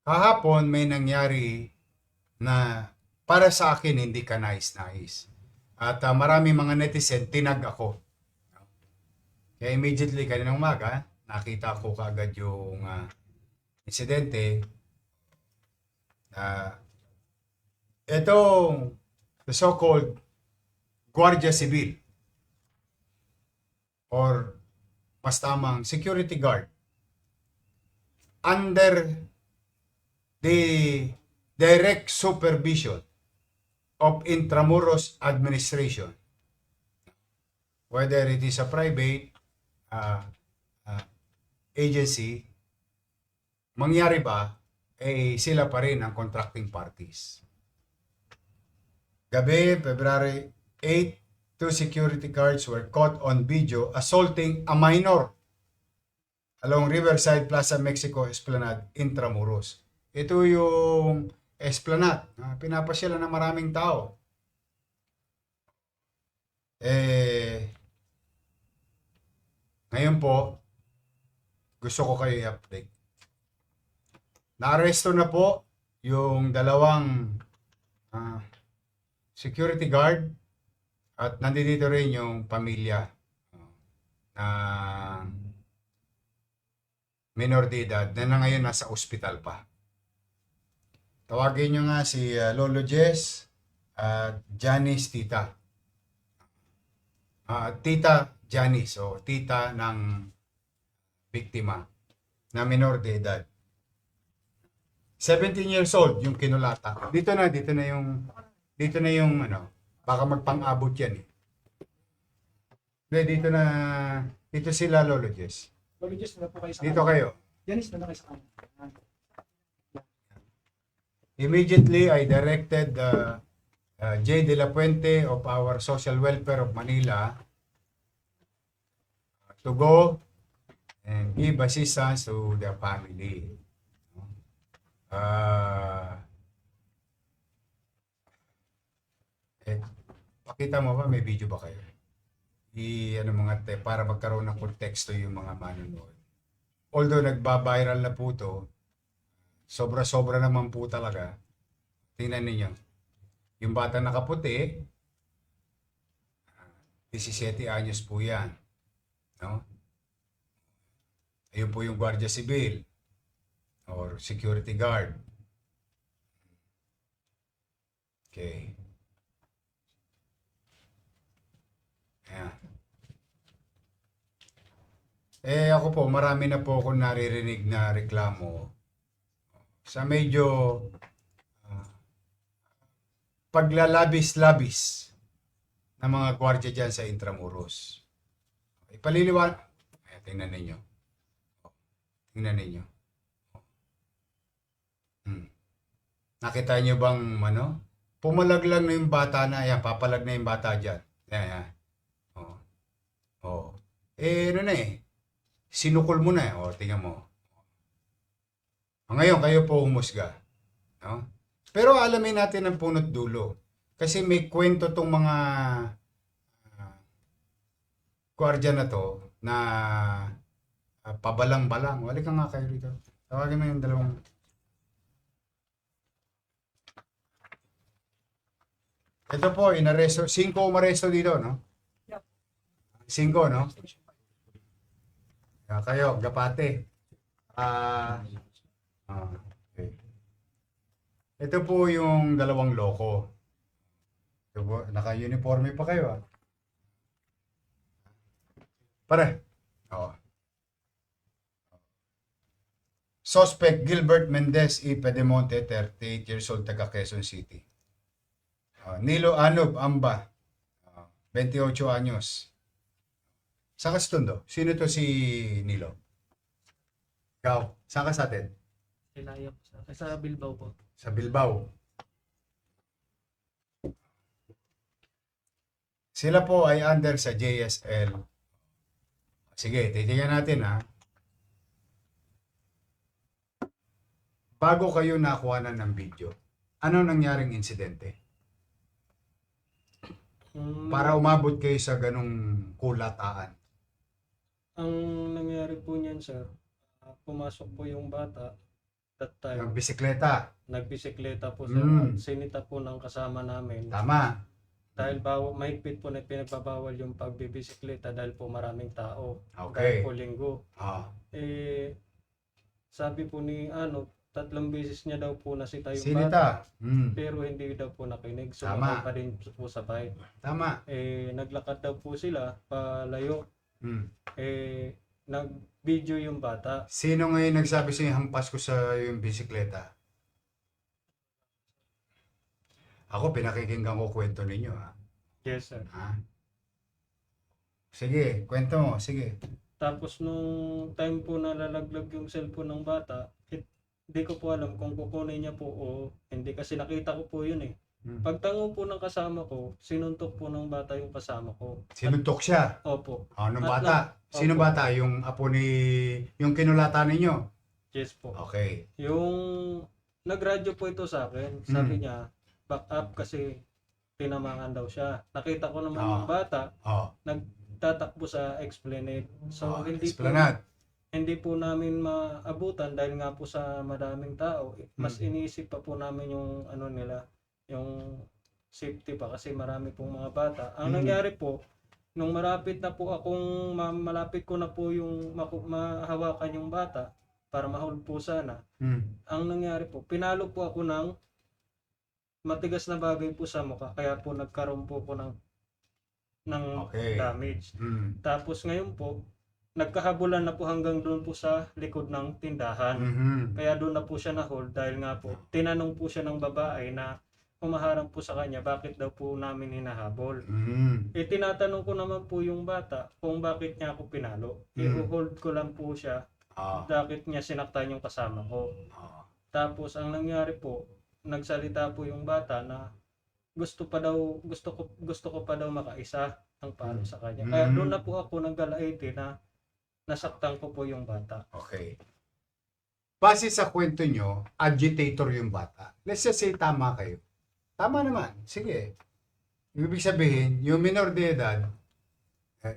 Kahapon may nangyari na para sa akin hindi ka nais-nais. At marami mga netizen tinag ako. Kaya immediately kaninang umaga, nakita ko kaagad yung insidente. Itong the so-called Guardia Civil or mas tamang security guard under the direct supervision of Intramuros administration, whether it is a private agency, mangyari ba, sila pa rin ang contracting parties. Gabi, February 8, two security guards were caught on video assaulting a minor along Riverside Plaza Mexico Esplanade, Intramuros. Ito yung Esplanade, pinapasyalan ng maraming tao. Ngayon po, gusto ko kayo i-update. Naaresto na po yung dalawang security guard at nandito rin yung pamilya na minor de edad na ngayon nasa ospital pa. Tawagin nyo nga si Lolo Jess at Janice Tita. Tita Janice o tita ng biktima na minor de edad. 17 years old yung kinulata. Dito na yung baka magpang-abot yan eh. Dito sila Lolo Jess. Lolo Jess, na po kayo sa Dito kayo. Janice, na kayo sa kanya. Immediately, I directed J. De La Puente of our Social Welfare of Manila to go and give assistance to the family. Pakita mo ba? May video ba kayo? Para magkaroon ng konteksto yung mga manonood. Although nagba-viral na po to, sobra-sobra naman po talaga. Tingnan ninyo. Yung bata nakaputi, 17 anyos po yan. No? Ayun po yung Guardia Civil or security guard. Okay. Ayan. Ako po, marami na po akong naririnig na reklamo sa medyo paglalabis-labis ng mga gwardiya dyan sa Intramuros. Ipaliliwan. Tingnan ninyo. Tingnan ninyo. Nakita nyo bang pumalaglang na yung bata na, ayan, papalag na yung bata dyan. Ayan. Sinukol mo na. Tingnan mo. Ngayon, kayo po humusga. No? Pero alamin natin ang punot dulo. Kasi may kwento tong mga gwardiya na to na pabalang-balang. Wala ka nga kayo rito. Tawagin mo yung dalawang. Ito po, inaresto. 5 umaresto dito, no? 5, no? Kayo, Gapate. Okay. Ito po yung dalawang loko. Ito po, naka-uniforme pa kayo, Pare. Suspect Gilbert Mendez E. Pedemonte, 38 years old, taga Quezon City. Nilo Anob Amba, 28 anyos. Saan ka Tondo? Sino to si Nilo? Ikaw, saan ka sa atin? Sa Bilbao po. Sa Bilbao. Sila po ay under sa JSL. Sige, titingnan natin Bago kayo nakuhanan ng video, ano nangyaring insidente? Para umabot kayo sa ganung kulataan. Ang nangyari po niyan, sir, pumasok po yung bata. that Yung time. bisikleta. Nagbisikleta po sir Mm. at sinita po ng kasama namin. Tama. Dahil mahigpit po na pinagbabawal yung pagbibisikleta dahil po maraming tao. Okay. Dahil po linggo. Oh. Sabi po ni 3 beses niya daw po nasita yung bata. Sinita. Pero hindi daw po nakinig. Tama. Sumakay pa rin po sa bike. Tama. Naglakad daw po sila palayo. Mm. Nag-video yung bata. Sino ngayon nagsabi sa'yo hampas ko sa yung bisikleta? Ako, pinakikinggan ko kwento ninyo, ha? Yes sir. Ha? Sige, kwento mo. Sige. Tapos nung time po na lalaglag yung cellphone ng bata, hindi ko po alam kung kukunin niya po o hindi kasi nakita ko po yun eh. Pagtango po ng kasama ko, sinuntok po ng bata yung kasama ko. Sinuntok siya. Opo. Anong At bata? Sino Opo. bata? Yung apo ni... Yung kinulatan ninyo? Yes po. Okay. Yung nagradyo po ito sa akin, sabi niya, back up kasi tinamangan daw siya. Nakita ko naman yung bata, Oh. tatakbo sa Esplanade. So Esplanade. hindi po namin maabutan dahil nga po sa madaming tao. Mas iniisip pa po namin yung nila, yung safety pa kasi marami pong mga bata. Ang nangyari po, nung malapit ko na po yung mahawakan yung bata para ma-hold po sana. Ang nangyari po, pinalo po ako ng matigas na bagay po sa mukha kaya po nagkaroon po ko ng Okay. damage. Mm. Tapos ngayon po, nagkahabulan na po hanggang doon po sa likod ng tindahan. Mhm. Kaya doon na po siya na-hold dahil nga po, tinanong po siya ng babae na humaharang po sa kanya, bakit daw po namin hinahabol. Mhm. Tinatanong ko naman po yung bata kung bakit niya ako pinalo. I-hold ko lang po siya, Ah. bakit niya sinaktan yung kasama ko. Ah. Tapos ang nangyari po, nagsalita po yung bata na gusto ko pa daw makaisa ang palo sa kanya. Kaya doon na po ako naggalaiti na nasaktan ko po yung bata. Okay. Base sa kwento nyo, agitator yung bata. Let's just say tama kayo. Tama naman. Sige. Ibig sabihin, yung minor de edad,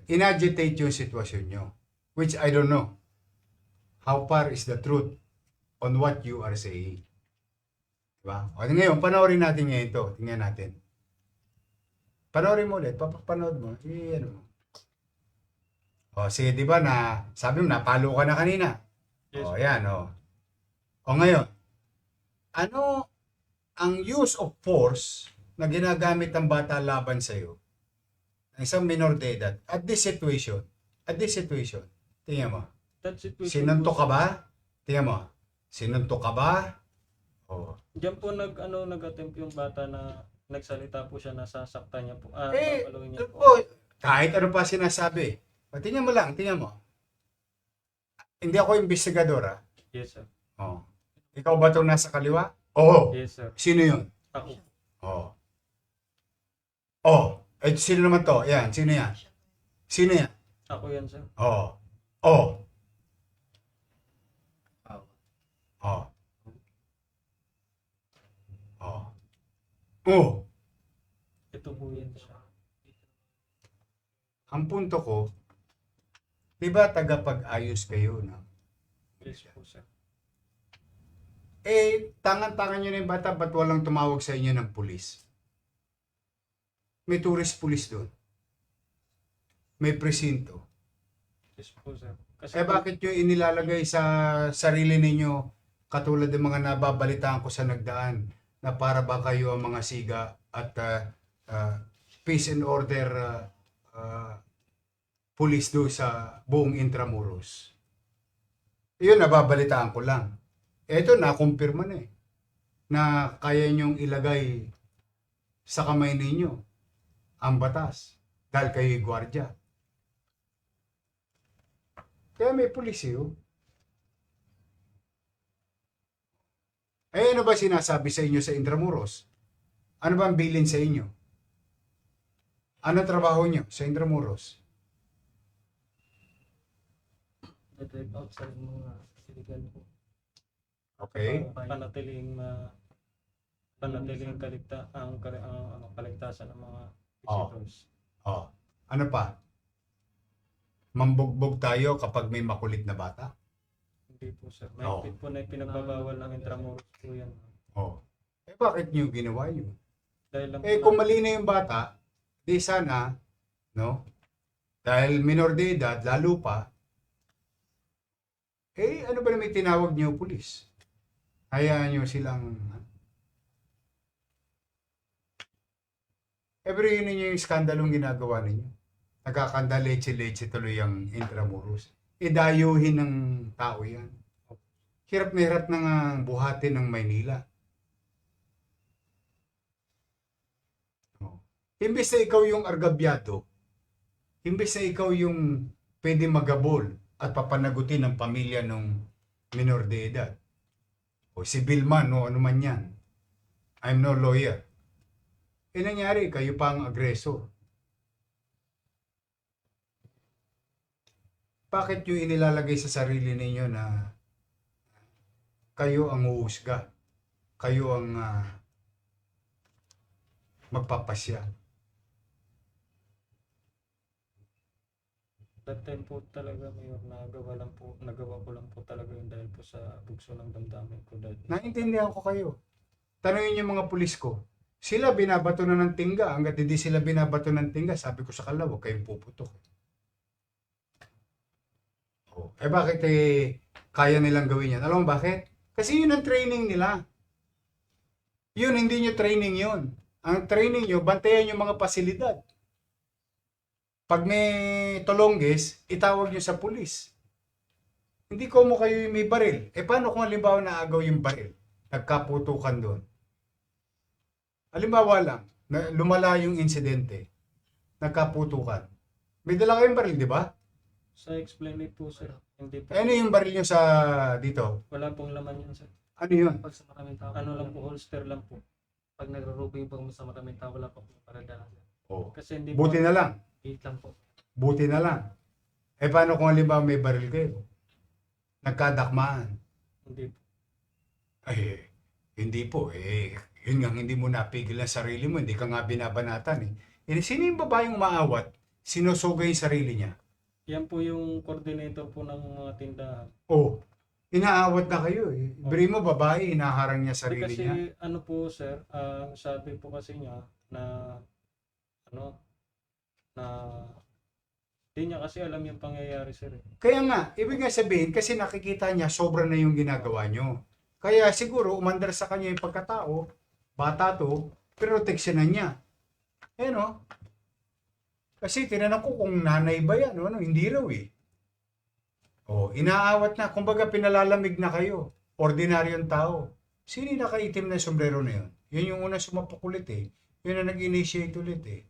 inagitate yung sitwasyon nyo. Which I don't know. How far is the truth on what you are saying? Diba? O ngayon, panoorin natin ngayon ito. Tingnan natin. Panoorin mo ulit. Papapanood mo. Ano mo. O, sige, di ba na, sabi mo, napalo ka na kanina. Yes. O, yan, o. O ngayon, ano ang use of force na ginagamit ng bata laban sa'yo? Ang isang minor de edad. At this situation, tingnan mo. That situation Sinuntok po, ka ba? Tingnan mo. Sinuntok ka ba? O. diyan po nag-attempt yung bata na nagsalita po siya na sasaktan niya po. Papaluin niya po. Kahit ano pa sinasabi. O, tingnan mo lang, tingnan mo. Hindi ako investigador, ha? Yes sir. O. Ikaw ba itong nasa kaliwa? Oo. Yes sir. Sino yun? Ako. Oh. Oh, eh sino naman to? Yan, sino yan? Sino yan? Ako yan sir. Oh. Oh. Oh. Oh. Oh. Ito po yan siya. Ang punto ko, di ba tagapag-ayos kayo, no? Yes po sir. Eh, tangan-tangan nyo na yung bata, ba't walang tumawag sa inyo ng pulis? May tourist police doon. May presinto. Yes po sir. Kasi Eh bakit nyo inilalagay sa sarili ninyo katulad ng mga nababalitaan ko sa nagdaan na para ba kayo ang mga siga at peace and order police do sa buong Intramuros? Yun, nababalitaan ko lang. Eto, nakumpirma na eh. Na kaya nyong ilagay sa kamay ninyo ang batas dahil kayo'y gwardya. Kaya may pulisyo. Eh, ano ba sinasabi sa inyo sa Intramuros? Ano ba ang bilin sa inyo? Ano trabaho nyo sa Intramuros? drive out sa mga illegal po. Okay? Panatiling kaligtasan ng mga Oh. visitors. Oh. Ano pa? Mambugbog tayo kapag may makulit na bata? Hindi po sir. Mahigpit po na pinagbabawal ng Intramuros po yan. Oh. Eh bakit niyo ginawa yun? Dahil lang Eh po kung mali na yung bata, di sana, no? Dahil minor de edad, lalo pa, eh ano ba na may tinawag niyo pulis? Hayaan niyo silang... Every yun ninyo yung skandalong ginagawa ninyo. Nagkakanda leche-leche tuloy ang Intramuros. Idayuhin ng tao yan. Hirap na hirap na nga buhatin ng Maynila. Imbes na ikaw yung argabyado, imbes na ikaw yung pwede magabol at papanagutin ng pamilya ng minor de edad. O civil man o ano man yan. I'm no lawyer. Eh nangyari, kayo pa ang agresor. Bakit nyo inilalagay sa sarili ninyo na kayo ang uusga? Kayo ang magpapasya? that time po talaga Mayor, nagawa ko lang po talaga yun dahil po sa bugso ng damdamin ko. Dahil Naintindihan ko kayo. Tanungin yung mga pulis ko. Sila binabato na ng tingga. Hanggat hindi sila binabato ng tingga, sabi ko sa kanila, huwag kayong puputok. Oh. Eh bakit kaya nilang gawin yan? Alam mo bakit? Kasi yun ang training nila. Yun, hindi nyo training yun. Ang training nyo, bantayan yung mga pasilidad. Pag may tolongges, itawag nyo sa pulis. Hindi ko mo kayo yung may baril. Eh paano kung halimbawa naagaw yung baril? Nagkaputukan doon. Halimbawa lang, lumala yung insidente. Nagkaputukan. May dala kayong baril, di ba? sa explain it po sir, hindi po, Ano yung baril nyo sa dito? wala pong laman yun sir. Ano yun? Pag sa maraming tao, Ano lang po, holster lang po. pag nagro-rubing po sa maraming tao, wala pa po parada. Oh. Kasi hindi po, Buti na lang. Wait lang po. Buti na lang. Eh paano kung halimbawa may baril kayo? Nagkadakmaan. hindi po. Ay, hindi po. Eh, yun nga, hindi mo napigil ang sarili mo. Hindi ka nga binabanatan eh. Eh, sino yung babaeng umaawat? Sinusugay yung sarili niya? Yan po yung coordinator po ng mga tindahan. Oh, inaawat na kayo eh. Bri mo, babae, inaharang niya sarili Kasi niya. ano po sir, ang sabi po kasi niya na di niya kasi alam yung pangyayari sir. Kaya nga, ibig nga sabihin, kasi nakikita niya, sobra na yung ginagawa nyo. Kaya siguro, umandar sa kanya yung pagkatao, bata to, proteksyonan niya. Eh no? Kasi tinanong ko kung nanay ba yan, ano, hindi raw eh. Oh, inaawat na, kumbaga pinalalamig na kayo. Ordinaryong tao. Sino yung nakaitim na sombrero na yun? Yun yung unang sumapak ulit eh. Yun ang nag-initiate ulit eh.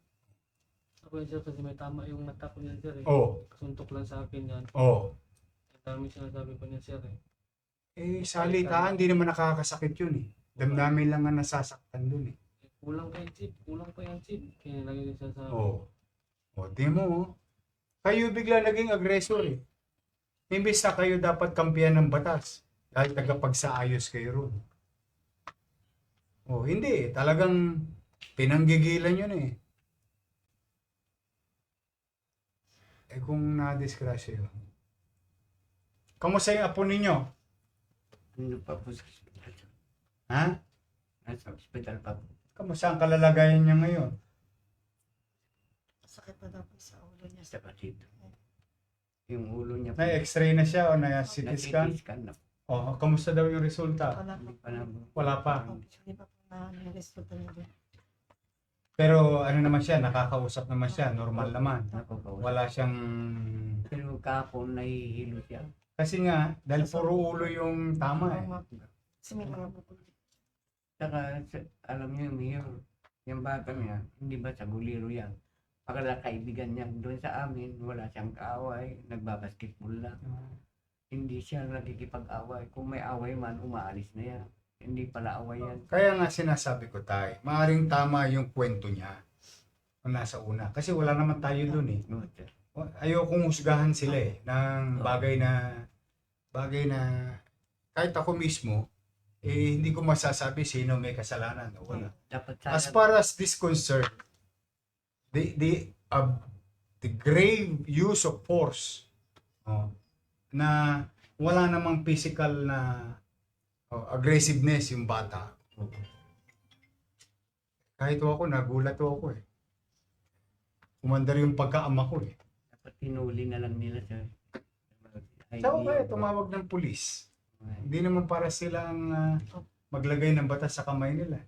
Ako yun sir, kasi may tama yung mata ko niyan sir eh. Oh, Kasuntok lang sa akin yan. oh. Ang dami sinasabi ko niyan sir eh. Eh, salitaan, hindi naman nakakasakit yun eh. Damdamin lang nga nasasaktan dun eh. Kulang pa yung chip, kulang pa yung chip. Kaya lagi din sinasabi. Oh. O, di mo, oh. Kayo bigla naging aggressor eh. Imbis na kayo dapat kampiyan ng batas. Dahil tagapagsaayos kayo ron. Oh, hindi. Talagang pinanggigilan yun eh. Eh kung na-disgrasya yun. Kamusta yung apo ninyo? Ano pa po sa ospital? Ha? Nasa ospital pa po. Kamusta ang kalalagayan niya ngayon? Sakit pa daw po sa ulo niya. Sa patito. Yung ulo niya po. Na-x-ray na siya o na-CT scan? Na-CT scan na po. Oh, kamusta daw yung resulta? Wala Hindi pa. pa na po. Wala pa. Hindi pa po na resulta niya doon. Pero ano naman siya, nakakausap naman siya, normal naman. Nakakausap. Wala siyang... Pero kahapon nahihilo siya. Kasi nga, dahil puro ulo yung tama eh. Kasi may mga bukol. Saka alam niyo, Mayor, yung bata niya, hindi ba sa guliro yan? Pagkala kaibigan niya doon sa amin, wala siyang kaaway, nagbabasketball lang. Hindi siya nakikipag-away. Kung may away man, umaalis na yan. Hindi pala away yan. Kaya nga sinasabi ko tayo, maaring tama yung kwento niya kung nasa una. Kasi wala naman tayo dun eh. No, sir. Ayokong husgahan sila eh, ng bagay na kahit ako mismo, eh hindi ko masasabi sino may kasalanan o wala. Dapat As sana, far as this concerned, the grave use of force, oh, na wala namang physical na aggressiveness yung bata. Kahit ako, nagulat ako eh. Umandar yung pagkaama ko eh. Dapat tinuli na lang nila sa Saan kaya tumawag ng pulis? Hindi naman para silang maglagay ng batas sa kamay nila.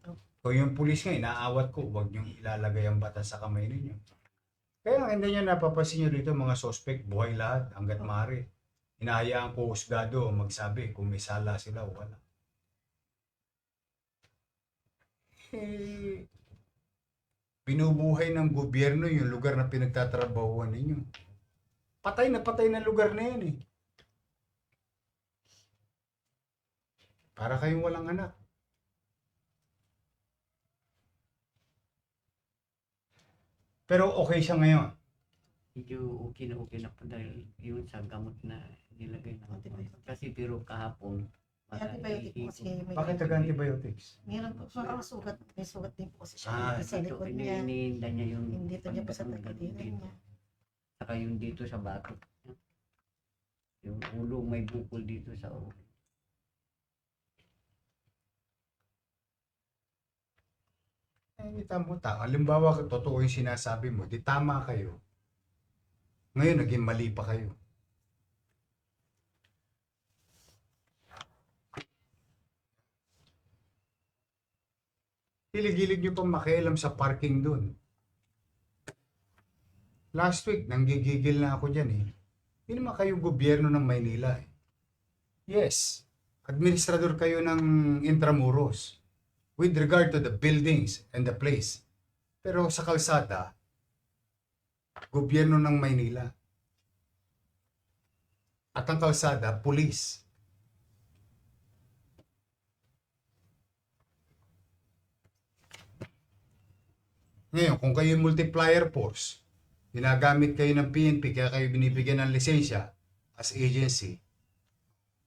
Kung yung pulis nga, inaawat ko, huwag niyong ilalagay ang batas sa kamay ninyo. Kaya hindi niyo napapansin nyo dito, mga suspect, buhay lahat, hanggat maaari. Hinahayaan ko husgado magsabi kung may sala sila o wala. Binubuhay ng gobyerno yung lugar na pinagtatrabahuan ninyo. Patay na lugar na yan eh. Para kayong walang anak. Pero okay siya ngayon. Medyo okay na po dahil yun sa gamot na nilagay na Antibiotic. kasi pero kahapon May antibiotic po kasi. May Bakit nag-antibiotics? Meron po. Parang sugat. May sugat din po kasi siya. Ah, sa likod niya. iniinda niya yung Dito niya pa sa tagiliran niya. saka yung dito sa batok niya. Yung ulo may bukol dito sa ulo. Kita mo, halimbawa, totoo yung sinasabi mo, di tama kayo. Ngayon, naging mali pa kayo. Hilig-hilig nyo pang makialam sa parking dun. Last week, nanggigigil na ako dyan eh. Hindi naman kayo gobyerno ng Maynila eh. Yes, administrador kayo ng Intramuros with regard to the buildings and the place. Pero sa kalsada, gobyerno ng Maynila. At ang kalsada, pulis. Ngayon, kung kayo yung multiplier force, ginagamit kayo ng PNP kaya kayo binibigyan ng lisensya as agency,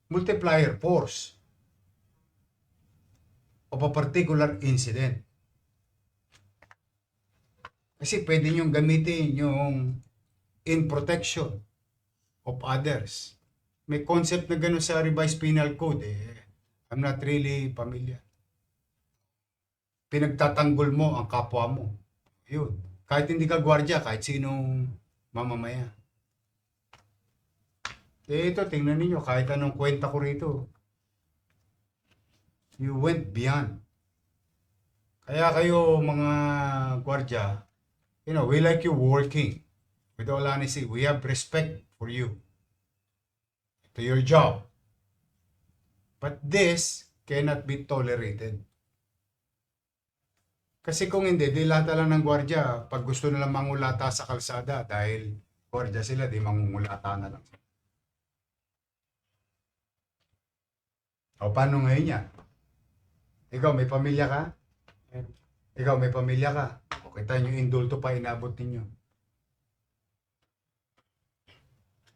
multiplier force of a particular incident. Kasi pwede nyo gamitin yung in protection of others. May concept na gano'n sa revised penal code eh. I'm not really familiar. Pinagtatanggol mo ang kapwa mo. Yun. Kahit hindi ka gwardiya, kahit sinong mamamaya. Eh ito, tingnan niyo kahit anong kwenta ko rito. You went beyond. Kaya kayo mga gwardiya, we like you working. With all honesty, we have respect for you. To your job. But this cannot be tolerated. Kasi kung hindi, di lahat lang ng gwardiya, pag gusto nila mangulata sa kalsada, dahil gwardiya sila, di mangungulata na lang. O paano ngayon yan? Ikaw, may pamilya ka? Ikaw, may pamilya ka? O kita nyo, indulto pa inabot ninyo.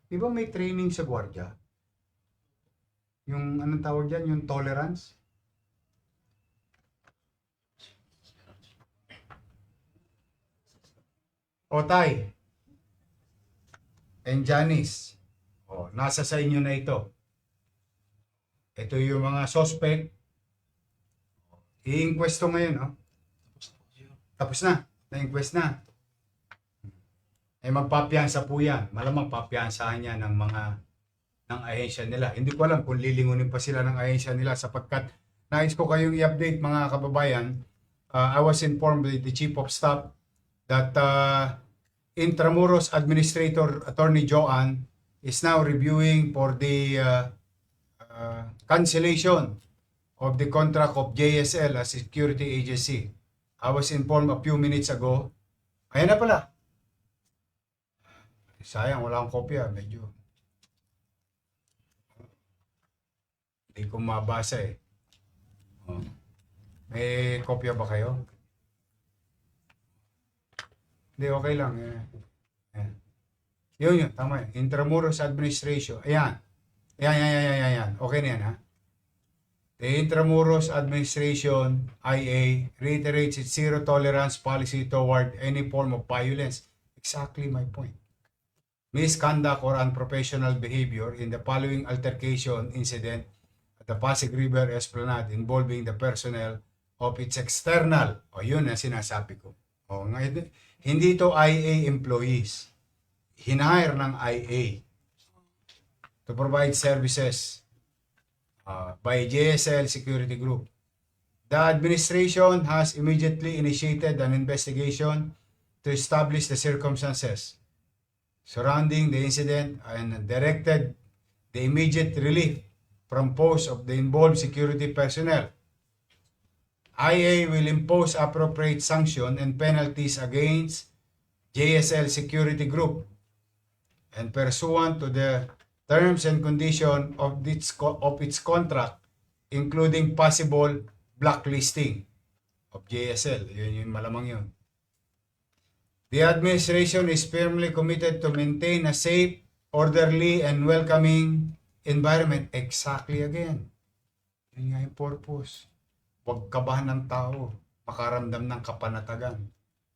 Di ba may training sa gwardiya? Yung, anong tawag dyan? Yung tolerance? O Tay, and Janice, nasa sa inyo na ito. Ito yung mga suspect. I-inquesto ngayon, no? Tapos na. Na-inquest na. Eh magpapiyansa po yan. Malamang papiyansahan niya ng ng ahensya nila. Hindi ko alam kung lilingunin pa sila ng ahensya nila sapagkat nais ko kayong i-update mga kababayan. I was informed by the Chief of Staff that Intramuros Administrator Attorney Joanne is now reviewing for the cancellation of the contract of JSL as security agency. I was informed a few minutes ago. Ayan na pala. Sayang, wala akong kopya. Medyo. Hindi ko mabasa eh. May kopya ba kayo? Hindi, okay lang. Ayan. Yun, tama yun. Intramuros Administration. Ayan. Ayan. Okay na yan, ha? The Intramuros Administration, IA, reiterates its zero tolerance policy toward any form of violence. Exactly my point. misconduct or unprofessional behavior in the following altercation incident at the Pasig River Esplanade involving the personnel of its external, o yun ang sinasabi ko. O, ngayon, hindi ito IA employees. Hinire ng IA to provide services by JSL Security Group. The administration has immediately initiated an investigation to establish the circumstances surrounding the incident and directed the immediate relief from posts of the involved security personnel. IA will impose appropriate sanction and penalties against JSL Security Group and pursuant to the terms and conditions of its contract, including possible blacklisting of JSL. Yun malamang yun. The administration is firmly committed to maintain a safe, orderly, and welcoming environment. Exactly again. Yun nga yung purpose. Huwag kabahan ng tao, makaramdam ng kapanatagan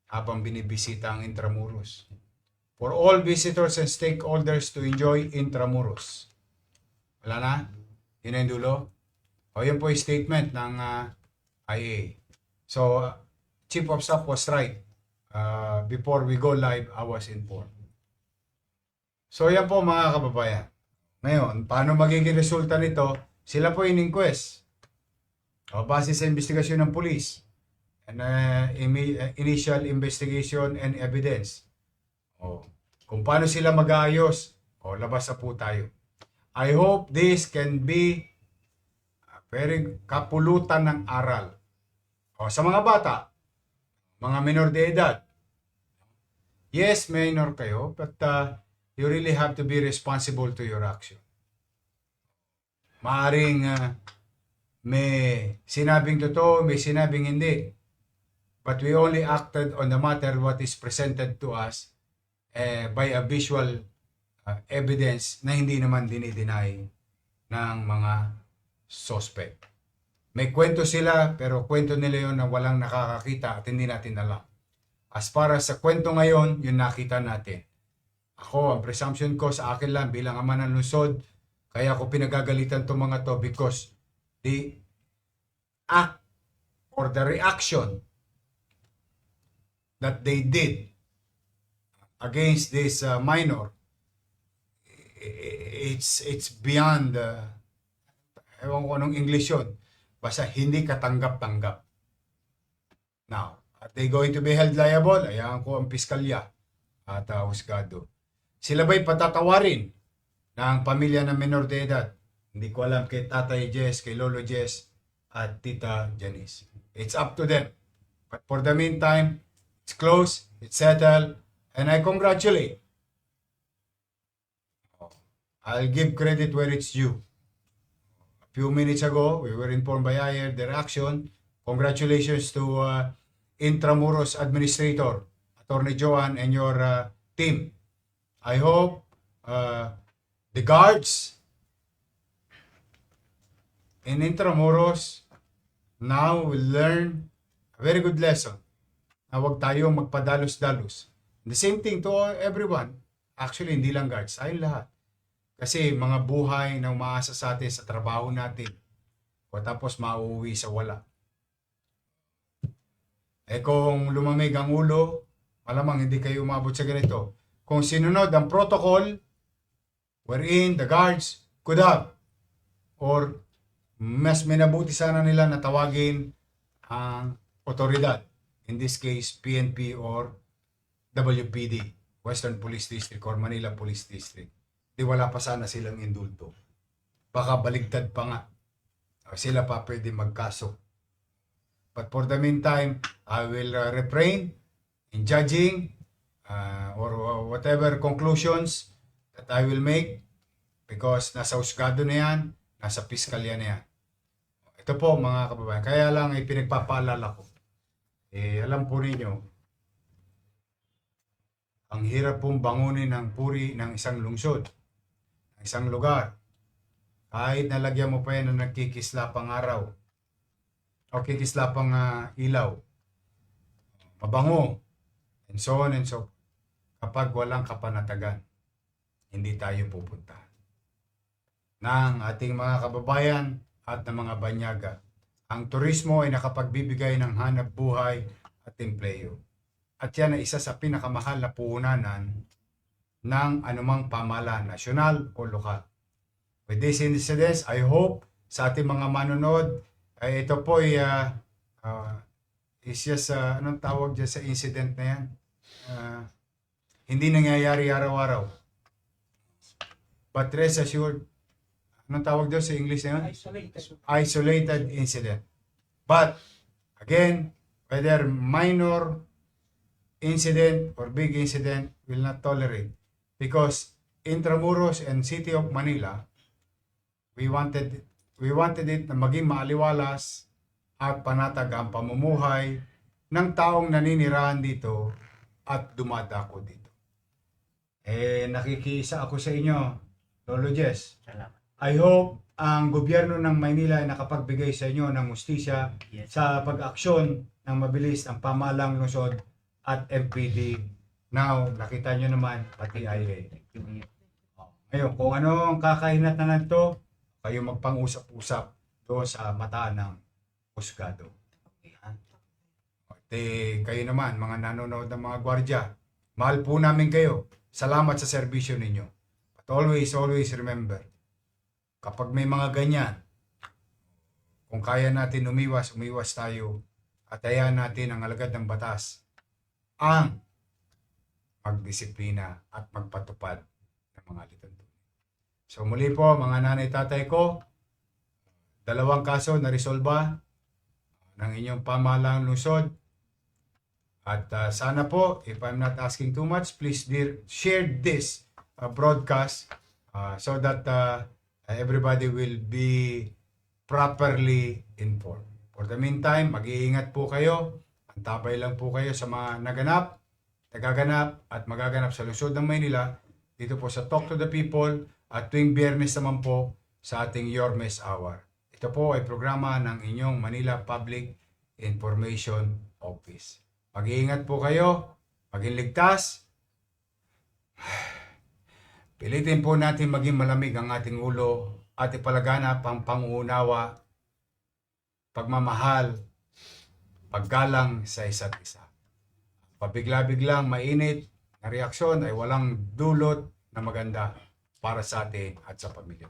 habang binibisita ang Intramuros. For all visitors and stakeholders to enjoy Intramuros. Wala na? Yun ang dulo? O yun po yung statement ng IA. So, Chief of Staff was right. Before we go live, I was informed. So, yan po mga kababayan. Ngayon, paano magiging resulta nito? Sila po in-inquest. O, base sa investigasyon ng police and initial investigation and evidence. O, kung paano sila mag-aayos, o, labas na po tayo. I hope this can be very kapulutan ng aral. O, sa mga bata, mga minor de edad, yes, minor kayo, but you really have to be responsible to your action. Maaring may sinabing totoo, may sinabing hindi. But we only acted on the matter what is presented to us by a visual evidence na hindi naman dinideny ng mga suspect. May kwento sila, pero kwento nila yun na walang nakakakita at hindi natin alam. As para sa kwento ngayon, yun nakita natin. Ako, ang presumption ko sa akin lang bilang ama ng lungsod, kaya ako pinagagalitan itong mga to because the act or the reaction that they did against this minor, it's beyond, ewan ko anong English yun, basta hindi katanggap-tanggap. Now, are they going to be held liable? Ayan ko ang piskalya at husgado. Sila ba'y patatawarin ng pamilya ng minor de edad? Hindi ko alam kay Tatay Jess, kay Lolo Jess, at Tita Janice. It's up to them. But for the meantime, it's closed, it's settled, and I congratulate. I'll give credit where it's due. A few minutes ago, we were informed by IR their action. Congratulations to Intramuros Administrator, Attorney Joan, and your team. I hope the guards in Intramuros now will learn a very good lesson na huwag tayo magpadalos-dalos. The same thing to everyone. Actually, hindi lang guards, ayun lahat. Kasi mga buhay na umaasa sa atin sa trabaho natin o tapos mauuwi sa wala. Eh kung lumamig ang ulo, malamang hindi kayo umabot sa ganito. Kung sinunod ang protocol wherein the guards could have or mas minabuti sana nila na tawagin ang otoridad. In this case, PNP or WPD, Western Police District or Manila Police District. Di wala pa sana silang indulto. Baka baligtad pa nga. Sila pa pwede magkaso. But for the meantime, I will refrain in judging or whatever conclusions that I will make because nasa husgado na yan, nasa piskalya na yan. Ito po mga kababayan, kaya lang ay pinagpapaalala ko. Alam po ninyo, ang hirap pong bangunin ng puri ng isang lungsod, ng isang lugar. Kahit nalagyan mo pa yan ng nagkikislapang araw o kikislapang ilaw, mabango, and so on and so forth, kapag walang kapanatagan. hindi tayo pupunta. Ng ating mga kababayan at ng mga banyaga, ang turismo ay nakapagbibigay ng hanap buhay at empleyo. At yan ay isa sa pinakamahal na puhunanan ng anumang pamahalaan, nasyonal o lokal. With this incidents, I hope sa ating mga manonood, ay ito po ay is just, anong tawag dyan sa incident na yan? Hindi nangyayari araw-araw. But rest assured, anong tawag doon sa English na yun? Isolated incident. But, again, whether minor incident or big incident, will not tolerate. Because Intramuros and City of Manila, we wanted it na maging maaliwalas at panatag ang pamumuhay ng taong naninirahan dito at dumadako dito. Nakikiisa ako sa inyo, Lolo Jess. Salamat. I hope ang gobyerno ng Maynila ay nakapagbigay sa inyo ng hustisya Yes. sa pag-aksyon ng mabilis ng pamahalang lungsod at MPD. Now, nakita nyo naman, pati IA. Thank you, Mayor. Ngayon, kung ano ang kakahinatan na ito, kayo magpang-usap-usap doon sa mata ng husgado. Yan. Kayo naman, mga nanonood ng mga gwardya, mahal po namin kayo. Salamat sa serbisyo ninyo. But always remember, kapag may mga ganyan, kung kaya natin umiwas tayo at hayaan natin ang alagad ng batas ang magdisiplina at magpatupad ng mga lituntunin. So muli po, mga nanay tatay ko, 2 kaso na resolba ng inyong pamahalang lungsod. At sana po, if I'm not asking too much, please share this broadcast so that everybody will be properly informed. For the meantime, mag-iingat po kayo. Antabay lang po kayo sa mga nagaganap at magaganap sa lungsod ng Maynila dito po sa Talk to the People at tuwing Biyernes naman po sa ating Yormes Hour. Ito po ay programa ng inyong Manila Public Information Office. Mag-iingat po kayo, maging ligtas. Pilitin po natin maging malamig ang ating ulo at ipalaganap ang pangunawa, pagmamahal, paggalang sa isa't isa. Pabigla-biglang mainit na reaksyon ay walang dulot na maganda para sa atin at sa pamilya.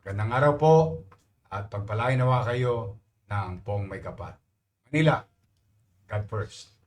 Magandang araw po at pagpalain nawa kayo ng Pong May Kapal. Manila, God first.